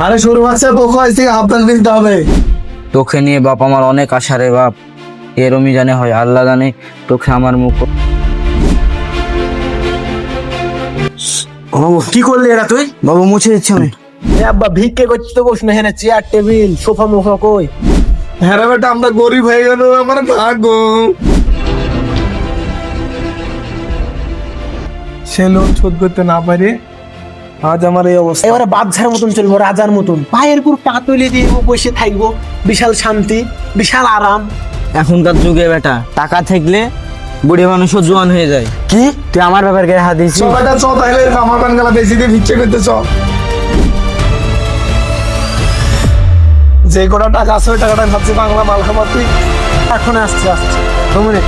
আরে সরু বাচ্চা তোকে আজ থেকে হাফ প্যান্ট কিনতে হবে। তোকে নিয়ে বাপ আমার অনেক আশা রে বাপ। এরমই জানে হয়, আল্লাহ জানে তোকে আমার মুখ। কি করলি এরা তুই? বাবু মুছে দিচ্ছি আমি। আব্বা ভিক্ষে করছিস তো বস না, হ্যাঁ চেয়ার টেবিল সোফা মোফা কই? হ্যাঁ রে বেটা, আমরা গরিব হয়ে গেল, আমার ভাগ্য। সে লোন শোধ করতে না পারে আজ আমার এই অবস্থা। এবারে বাচ্চার মতন চলবো, রাজার মতন পায়ের উপর পা তুলে দিয়ে বসে থাকবো, বিশাল শান্তি, বিশাল আরাম। এখনকার যুগে বেটা টাকা থাকলে বুড়ি মানুষও জোয়ান হয়ে যায়। কি তুই আমার ব্যাপার গায়ে হাত দিয়েছিস? সবাইটা চ তাহলে আমার প্যান্ট গেলা বেশি দিয়ে ভিক্ষে করতে চ। যে কটা টাকা আছে ওই টাকাটা ভাবছি বাংলা মাল খাবার। তুই এখন আসছে 2 মিনিট।